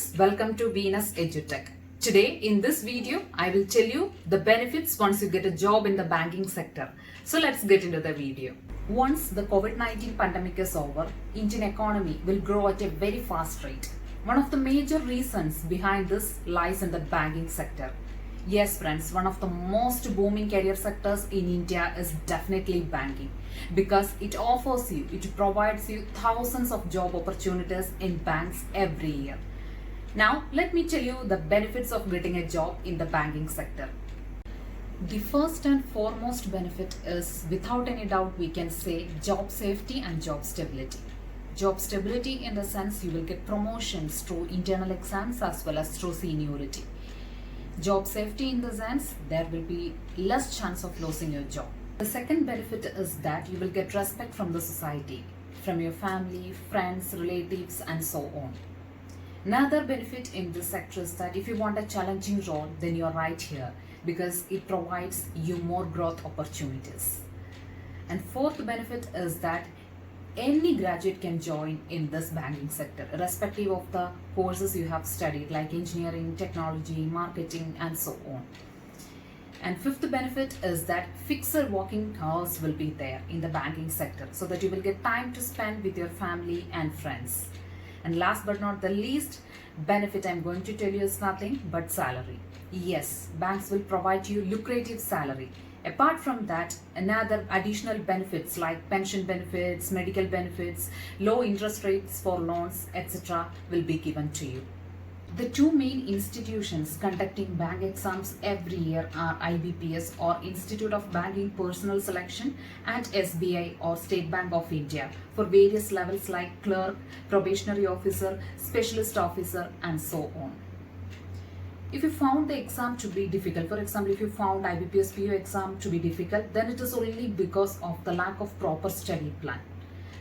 friends, welcome to Venus EduTech. Today in this video, I will tell you the benefits once you get a job in the banking sector. So let's get into the video. Once the COVID-19 pandemic is over, Indian economy will grow at a very fast rate. One of the major reasons behind this lies in the banking sector. Yes, friends, one of the most booming career sectors in India is definitely banking because it provides you thousands of job opportunities in banks every year. Now, let me tell you the benefits of getting a job in the banking sector. The first and foremost benefit is, without any doubt, we can say job safety and job stability. Job stability in the sense you will get promotions through internal exams as well as through seniority. Job safety in the sense there will be less chance of losing your job. The second benefit is that you will get respect from the society, from your family, friends, relatives, and so on. Another benefit in this sector is that if you want a challenging role, then you're right here because it provides you more growth opportunities. And fourth benefit is that any graduate can join in this banking sector, irrespective of the courses you have studied like engineering, technology, marketing, and so on. And fifth benefit is that fixed working hours will be there in the banking sector so that you will get time to spend with your family and friends. And last but not the least benefit I'm going to tell you is nothing but salary. Yes, banks will provide you lucrative salary. Apart from that, another additional benefits like pension benefits, medical benefits, low interest rates for loans, etc. will be given to you. The two main institutions conducting bank exams every year are IBPS or Institute of Banking Personnel Selection and SBI or State Bank of India for various levels like clerk, probationary officer, specialist officer, and so on. If you found the exam to be difficult, for example, if you found IBPS PO exam to be difficult, then it is only because of the lack of proper study plan.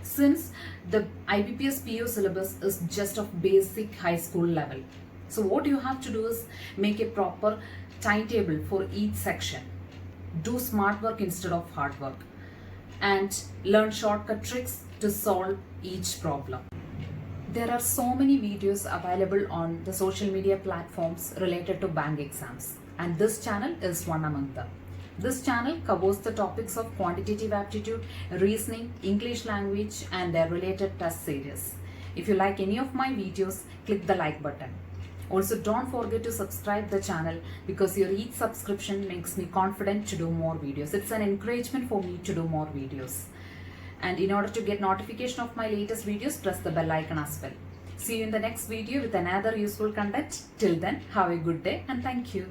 Since the IBPS PO syllabus is just of basic high school level. So what you have to do is make a proper timetable for each section. Do smart work instead of hard work. And learn shortcut tricks to solve each problem. There are so many videos available on the social media platforms related to bank exams, and this channel is one among them. This channel covers the topics of quantitative aptitude, reasoning, English language, and their related test series. If you like any of my videos, click the like button. Also, don't forget to subscribe the channel because your each subscription makes me confident to do more videos. It's an encouragement for me to do more videos. And in order to get notification of my latest videos, press the bell icon as well. See you in the next video with another useful content. Till then, have a good day and thank you.